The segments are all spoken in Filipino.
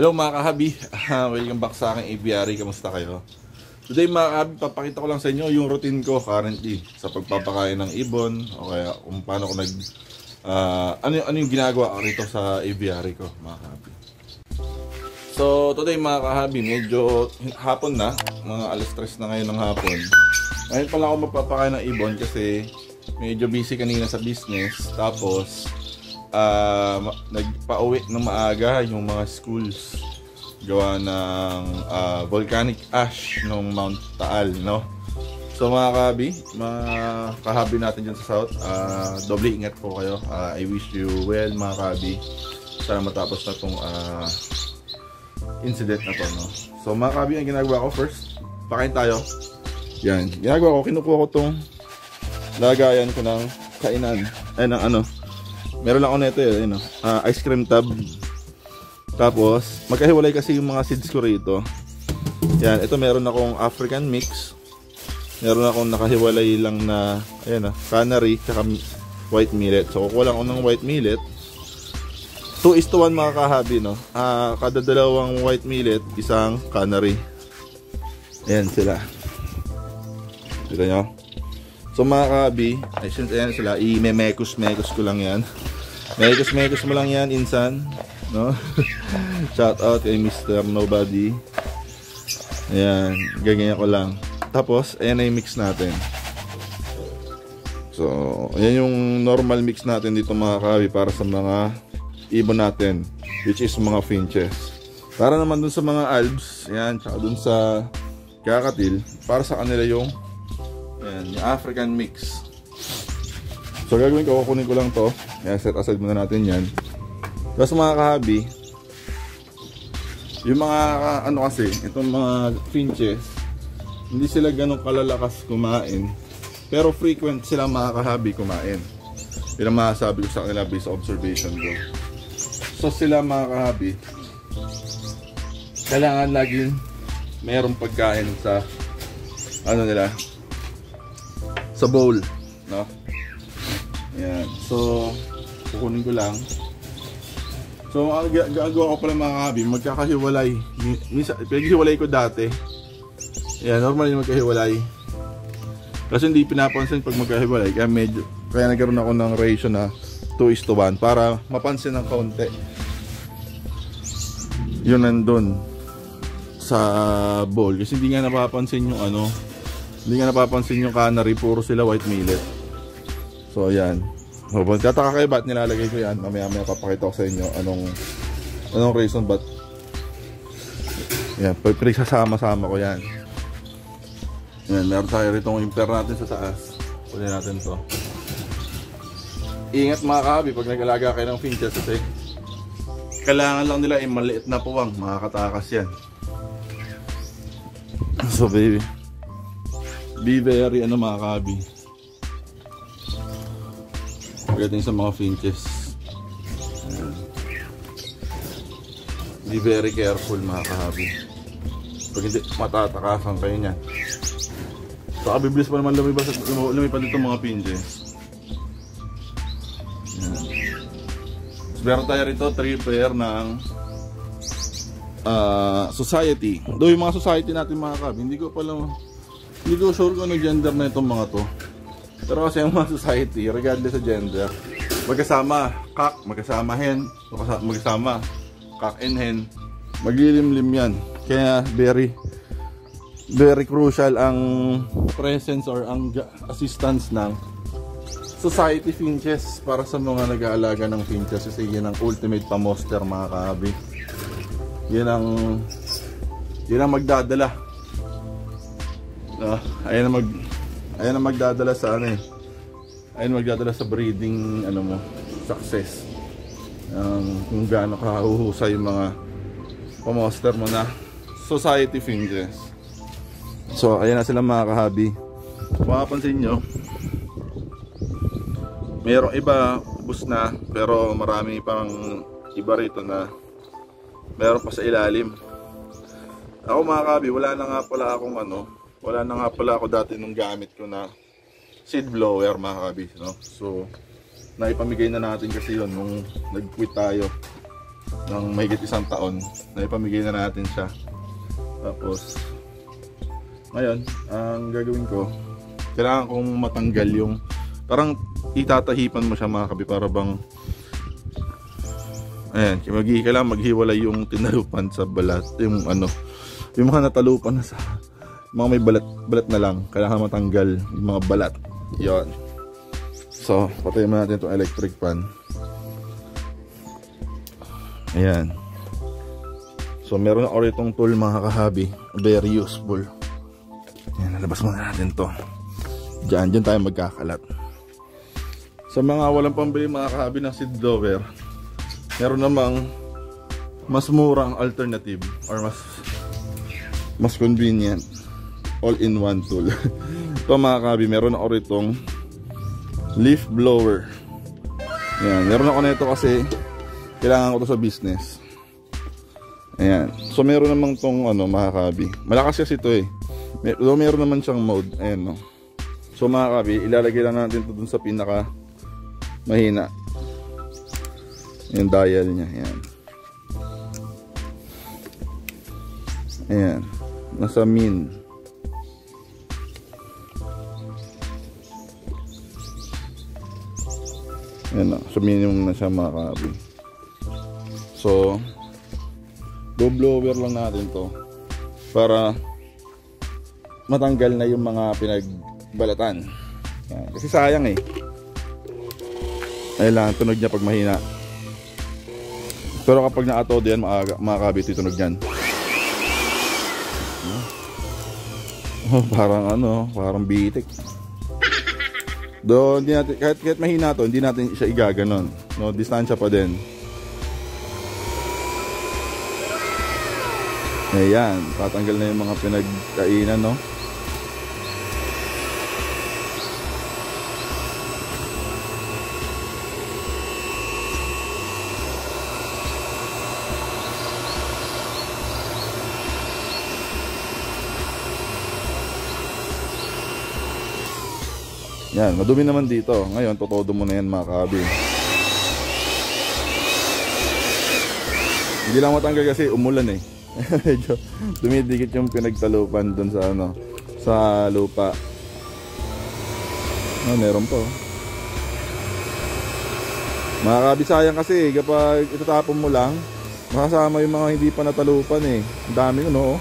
Hello mga kahabi, welcome back sa aking aviary. Kamusta kayo? Today mga kahabi, papakita ko lang sa inyo yung routine ko currently sa pagpapakain ng ibon o kaya kung paano ko ano yung ginagawa ko rito sa aviary ko mga kahabi. So today mga kahabi, medyo hapon na, mga alas 3 na ngayon ng hapon. Ngayon pala ako magpapakain ng ibon kasi medyo busy kanina sa business. Tapos nagpa-uwi ng maaga yung mga schools gawa ng volcanic ash ng Mount Taal, no? So mga kahabi natin dyan sa south, doble ingat po kayo. I wish you well mga kahabi. Sana matapos na tong incident na to, no? So mga kahabi, ang ginagawa ko first, pakain tayo. Yan, ginagawa ko, kinukuha ko tong lagayan ko ng kainan, ay ng ano, meron lang ako nito yun, ice cream tub. Tapos magkahiwalay kasi yung mga seeds ko rito. Yan, ito meron akong African mix, meron akong nakahiwalay lang na ayan, canary tsaka white millet. So kukuha lang ako ng white millet, 2:1 mga kahabi, no? Kada dalawang white millet, isang canary. Ayan sila, kita nyo. So mga kahabi, ayan sila, i-mekus ko lang yan. Mekus mo lang yan, insan, no? Shout out kay Mr. Nobody. Ayan, ganyan ko lang. Tapos, ayan na yung mix natin. So, ayan yung normal mix natin dito mga kahabi para sa mga ibon natin, which is mga finches. Para naman dun sa mga albs, ayan, tsaka dun sa kakatil, para sa kanila yung ayan, yung African mix. So gagawin ko, kukunin ko lang to. Ayan, set aside muna natin yan. Tapos mga kahabi, yung mga ano kasi, itong mga finches, hindi sila ganun kalalakas kumain, pero frequent sila mga kahabi kumain. Yun ang masasabi ko sa kanila based on observation ko. So sila mga kahabi, kailangan laging mayroong pagkain sa ano nila, sa bowl, no? Ayan, so kukunin ko lang. So ang gagawa ko pala mga kahabi, magkakahiwalay. Pinaghiwalay ko dati. Ayan, normally magkahiwalay. Kasi hindi pinapansin pag magkahiwalay, kaya nagkaroon ako ng ratio na 2:1 para mapansin ng kaunti yun nandun sa bowl. Kasi hindi nga napapansin yung hindi nga napapansin yung canary, puro sila white millet. So ayan, so, tataka kayo ba't nilalagay ko yan. Mamaya papakita ko sa inyo anong reason ba't yan, pinagsasama-sama ko yan. Yan, meron tayo rito yung imper natin sa taas. Kunin natin to. Ingat mga kahabi pag nag-alaga kayo ng finches kasi kailangan lang nila ay maliit na puwang, makakatakas yan. So baby, be very mga kahabi pagdating sa mga finches. Ayan. Be very careful mga kahabi pag hindi matatakasan kayo niyan. So kabibilis pa naman lumipad dito mga finches. Ayan. So, meron tayo rito 3 pair ng society. Doon yung mga society natin mga kahabi, hindi ko sure kung ano gender na itong mga to. Pero kasi yung mga society, regardless sa gender, magkasama cock, magkasama hen, magkasama cock and hen, maglilimlim yan. Kaya very crucial ang presence or ang assistance ng society finches para sa mga nag-aalaga ng finches. Kasi yan ang ultimate pamoster mga kahabi. Yan ang magdadala. Ayan ang magdadala sa ayan magdadala sa breeding success. Kung gaano kahuhusay yung mga pamoster mo na society finches. So ayan na sila mga kahabi. Mapapansin nyo, mayroong iba ubos na, pero marami pang iba rito na meron pa sa ilalim. Ako mga kahabi, wala na nga pala ako dati nung gamit ko na seed blower mga kahabi, no? So naipamigay na natin kasi yun nung nag-quit tayo. ng mahigit 1 taon. Naipamigay na natin siya. Tapos ngayon, ang gagawin ko, kailangan kong matanggal yung parang itatahipan mo siya mga kabi, para bang ayan, kailangan maghiwalay yung tinalupan sa balat, yung ano, yung mga natalupan na sa mga may balat na lang, kailangan matanggal yung mga balat. Yon. So, patayin mo natin itong electric fan. Ayan. So, meron na ulit itong tool mga kahabi, very useful. Ayan, nalabas muna natin to. Diyan tayo magkakalat. Sa mga walang pambili mga kahabi ng seed blower, meron namang mas murang alternative or mas convenient all-in-one tool. Ito mga kahabi, meron ako itong leaf blower. Ayan, meron ako nito kasi kailangan ko to sa business. Ayan. So meron namang tong ano mga kahabi, malakas kasi ito eh. Meron naman siyang mode. Ayan, no? So mga kahabi, ilalagay lang natin ito dun sa pinaka mahina, yung dial niya. Ayan. Ayan. Nasa min. Ayan, no? So minimum na siya mga kahabi. So blower lang natin to para matanggal na yung mga pinagbalatan. Ayan. Kasi sayang eh. Kailangan tunog niya pag mahina. Pero kapag nakatodo yan, makakabit yung tunog yan. Parang bitik. Do, hindi natin, kahit mahina to, hindi natin siya igaganon. No, distansya pa din. Ayan, tatanggal na yung mga pinagkainan, no? Yan, madumi naman dito. Ngayon, totodo mo na yan mga kahabi. Hindi lang matanggal kasi umulan eh. Medyo dumidikit yung pinagtalupan dun sa ano, sa lupa. Meron po. Mga kahabi, sayang kasi kapag itatapon mo lang, makasama yung mga hindi pa natalupan eh. Ang dami no.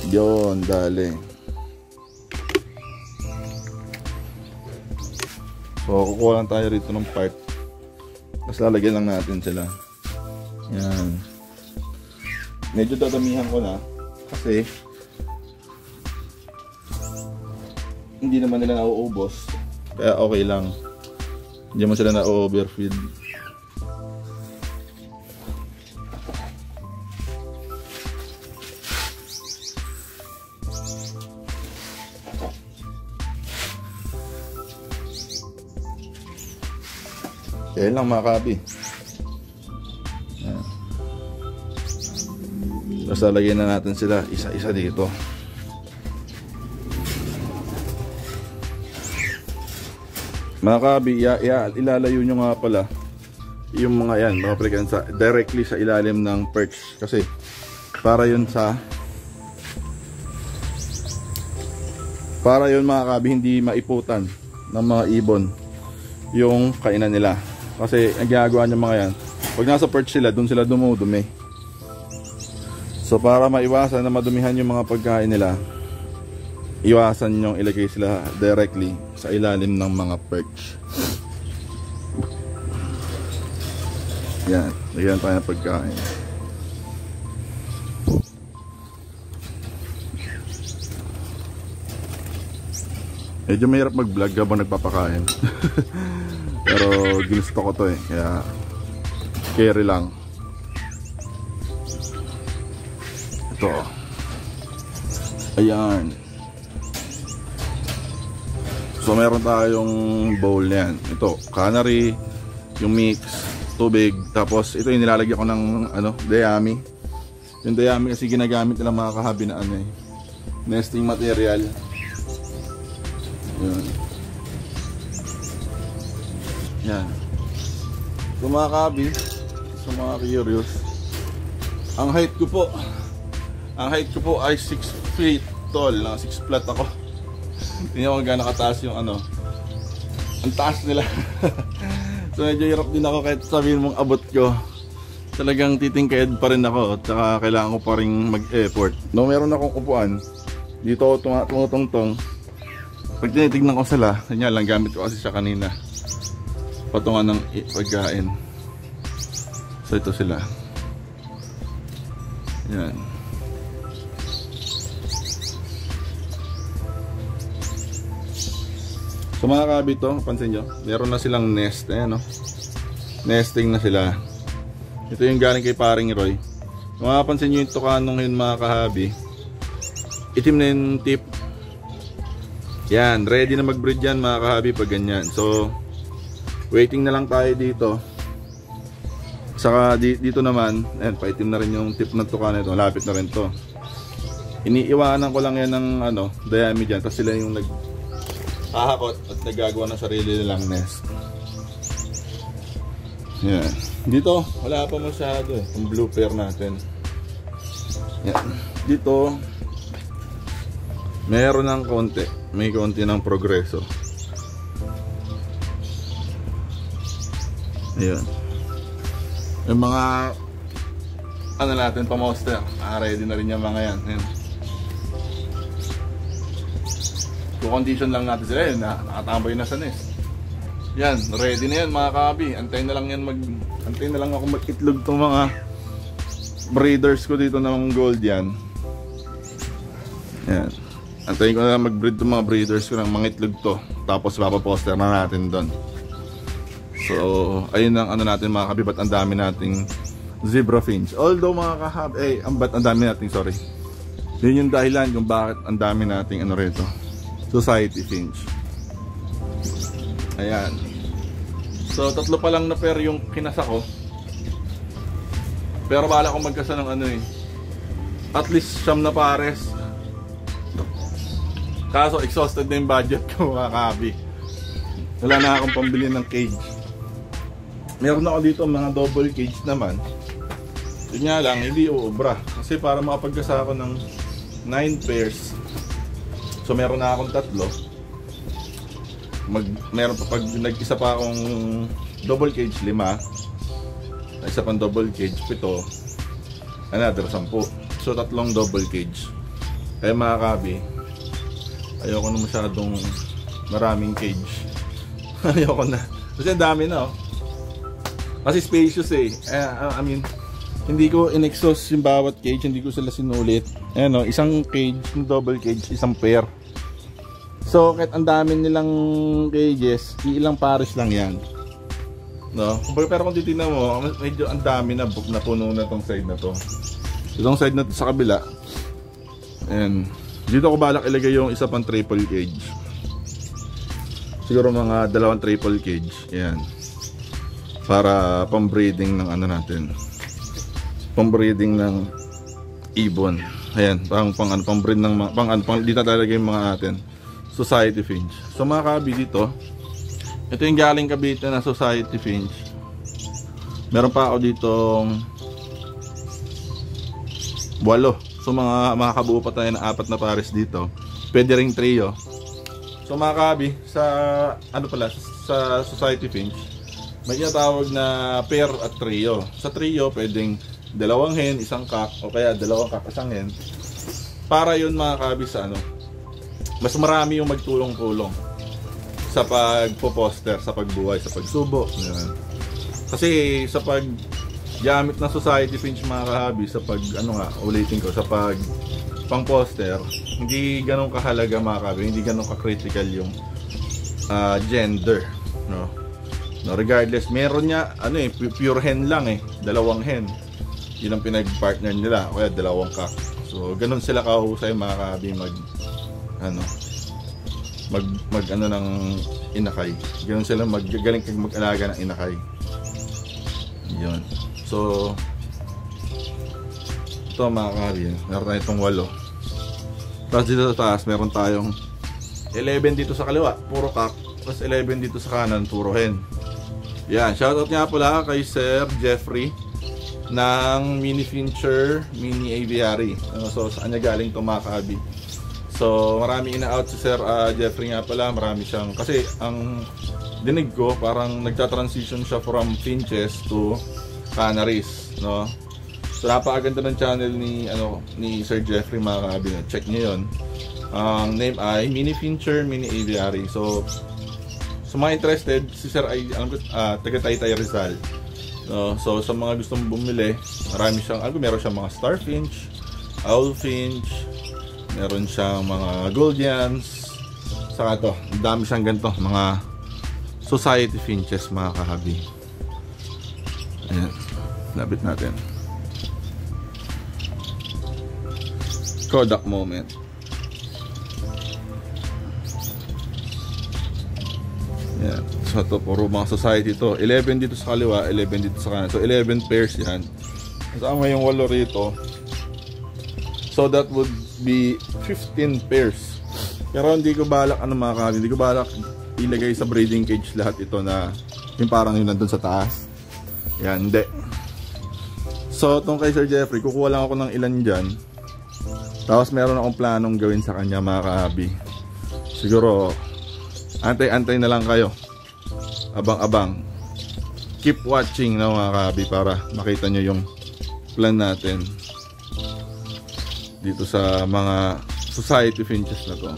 Yon, dali. So, kukuha lang tayo rito ng part. Tapos lalagyan lang natin sila. Yan. Medyo dadamihan ko na. Kasi hindi naman nila nauubos. Kaya okay lang. Hindi mo sila na-overfeed. Kaya lang mga kahabi. Tapos lalagyan na natin sila isa-isa dito. Mga kahabi, ilalayo nyo nga pala yung mga yan, mga frekansa directly sa ilalim ng perch. Kasi para yun mga kahabi, hindi maiputan ng mga ibon yung kainan nila. Kasi ang ginagawa niya mga yan, pag nasa perch sila, dun sila dumudumi. So para maiwasan na madumihan yung mga pagkain nila, iwasan nyo ilagay sila directly sa ilalim ng mga perch. Yan, lagyan tayo ng pagkain. Medyo mahirap mag-vlog habang nagpapakain. Pero ginusto ko to eh, kaya carry lang. Ito. Ayan. So meron tayong bowl niyan. Ito, canary, yung mix, tubig, tapos ito yung nilalagyan ko ng ano, dayami. Yung dayami kasi ginagamit nila mga kahabi na ano eh, nesting material. Yun. Yan. So mga kahabi, sa mga curious, ang height ko po ay 6 feet tall, 6 flat ako. Tingnan ko gano'n kataas yung ano, ang taas nila. So medyo hirap din ako kahit sabihin mong abot ko. Talagang titingkad pa rin ako at saka kailangan ko pa rin mag-effort. No, meron akong upuan. Dito ako tumutungtong. Pag tinitignan ko sila, kanya lang gamit ko kasi siya kanina. Patungan ng pagkain. So ito sila. Yan. So mga kahabi to, pansin nyo, meron na silang nest. Ayan, no? Nesting na sila. Ito yung galing kay paring Roy. Mapapansin nyo yung tukanong yun mga kahabi. Itim na yung tip. Yan, ready na mag-breed yan mga kahabi pag ganyan. So, waiting na lang tayo dito. Saka dito naman, ayan, paitim na rin yung tip ng tukan ito. Malapit na rin to. Iniiwanan ko lang yan ng ano, dayami dyan. Tapos sila yung hahakot at nagagawa ng sarili nilang nest. Yan. Dito, wala pa masyado eh. Yung blue pair natin. Yan. Dito, meron ng konti. May konti ng progreso. Ayan. Yung mga ano natin, pa-monster. Ready na rin yung mga yan. Ayan. Condition lang natin sila yun, nakatambay na sa nest. Yan, ready na yan mga kahabi. Antayin na lang ako mag-itlog tong mga breeders ko dito ng gold yan. Yan. Antayin ko na lang mag-breed tong mga breeders ko ng mga itlog to. Tapos papaposter na natin doon. So, ayun ang ano natin mga kahabi, ba't ang dami nating zebra finch. Although mga kahabi, ang dami nating, sorry. Yun yung dahilan kung bakit ang dami nating ano rito. Society finch. Ayan. So, 3 pa lang na pair yung kinasa ko. Pero bala ko magkasa ng ano eh. At least 9 na pares. Kaso, exhausted na yung budget ko mga kahabi. Wala na akong pambili ng cage. Meron ako dito mga double cage naman. Yun nga lang, hindi uubra. Kasi para makapagkasa ako ng 9 pairs. So meron na akong 3. Meron pa pag nag-isa pa akong double cage 5. Isa pang double cage 7. Another 10. So 3 double cage. Kaya mga kahabi, ayoko na masyadong maraming cage. Ayoko na. Kasi dami na oh. Kasi spacious eh. I mean, hindi ko in-exhaust yung bawat cage, hindi ko sila sinulit. Ayan o, isang cage, yung double cage, isang pair. So, kahit ang dami nilang cages, ilang pares lang yan. No? Pero kung titignan mo, medyo ang dami na puno na tong side na to. Itong side na to sa kabila. Ayan. Dito ko balak ilagay yung isa pang triple cage. Siguro mga 2 triple cage. Ayan. Para pang-breeding ng ano natin. Pang-breeding ng ibon. Ayan, pang-breed ng dito talaga yung mga natin. Society finch. So mga kahabi dito, ito yung galing Cavite na society finch. Meron pa ako ditong 8. So makakabuo pa tayo ng 4 na pares dito. Pwede ring trio. So mga kahabi, sa sa society finch, may tinatawag na pair at trio. Sa trio, pwedeng 2 hen, 1 cock, o kaya 2 cock, 1 hen. Para yun mga kahabi sa ano, mas marami yung magtulong-tulong sa pagpo-poster, sa pagbuhay, sa pagsubo. Yan. Kasi sa paggamit ng society finch mga kahabi, sa ulitin ko, sa pang-poster, hindi ganun kahalaga mga kahabi, hindi ganun ka-critical yung gender. No? Regardless, meron niya, pure hen lang 2 hen. Yun ang pinag-partner nila, o kaya 2 cock. So, ganun sila kahusay mga kahabi ng inakay. Ganun sila galing mag-alaga ng inakay. Yun. So ito mga kahabi, meron tayo itong 8. Tapos dito sa taas, meron tayong 11 dito sa kaliwa, puro cock. Tapos 11 dito sa kanan, puro hen. Yan, shoutout nga pala kay Sir Jeffrey ng Mini Fincher Mini Aviary. So saan niya galing itong mga kahabi. So marami ina-out si Sir Jeffrey nga pala. Marami siyang, kasi ang dinig ko parang nagta-transition siya from finches to canaries, no? So napakaganda ng channel ni Sir Jeffrey mga kahabi. Check niyo yun. Ang name ay Mini Fincher Mini Aviary. So sa mga interested, si Sir ay alam ko, taga Taytay Rizal. So sa mga gustong bumili, marami siyang, meron siyang mga starfinch, owlfinch, meron siyang mga goldians, saka to, dami siyang ganito, mga society finches mga kahabi. Ayan, labit natin. Kodak moment. Yan. So ito, puro mga society to. 11 dito sa kaliwa, 11 dito sa kanan. So 11 pairs yan. Kasama yung 8 rito. So that would be 15 pairs. Pero hindi ko balak mga kahabi, hindi ko balak ilagay sa breeding cage lahat ito na yung parang yun nandun sa taas. Yan, hindi. So itong kay Sir Jeffrey, kukuha lang ako ng ilan dyan. Tapos meron akong planong gawin sa kanya mga kahabi. Siguro antay-antay na lang kayo. Abang-abang. Keep watching na mga kahabi para makita nyo yung plan natin dito sa mga society finches na to.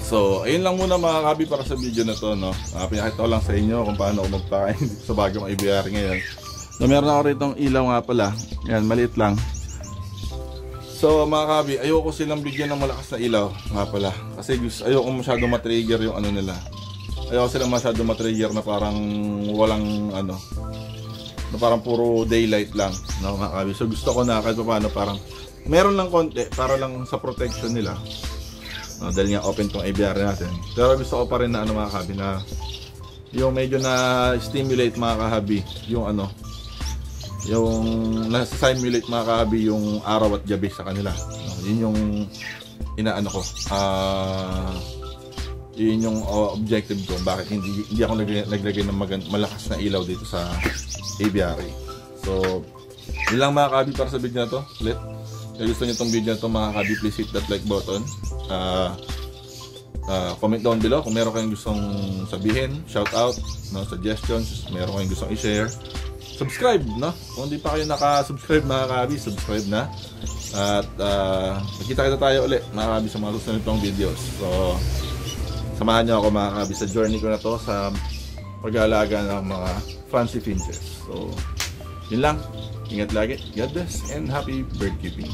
So, ayun lang muna mga kahabi para sa video na to, no? Pinakita ko lang sa inyo kung paano ako magpakain dito sa bagong aviary ngayon. So, meron ako rito ilaw nga pala. Yan, maliit lang. So mga kahabi, ayoko silang bigyan ng malakas na ilaw nga pala. Kasi ayoko masyado matrigger yung nila. Ayoko silang masyado matrigger na parang walang na parang puro daylight lang, no, mga kahabi. So gusto ko na kahit paano parang meron lang konti para lang sa protection nila. Dahil nga open tong aviary natin. Pero gusto ko pa rin na mga kahabi, na yung medyo na stimulate mga kahabi yung yung nasa-simulate mga kahabi yung araw at gabi sa kanila. Yun yung inaano ko. Yun yung objective ko. Bakit hindi ako naglagay ng malakas na ilaw dito sa aviary. So, yun lang mga kahabi para sa video na to. Ulit. Kung gusto nyo itong video na to mga kahabi, please hit that like button. Comment down below kung meron kayong gustong sabihin, shout out, suggestions, meron kayong gustong i-share. Subscribe, no? Kung hindi pa kayo naka-subscribe mga kahabi, subscribe na. At magkita-kita tayo ulit mga kahabi sa mga susunod nitong videos. So, samahan nyo ako mga kahabi sa journey ko na to sa pag-aalaga ng mga fancy finches. So, yun lang. Ingat lagi. God bless and happy bird keeping.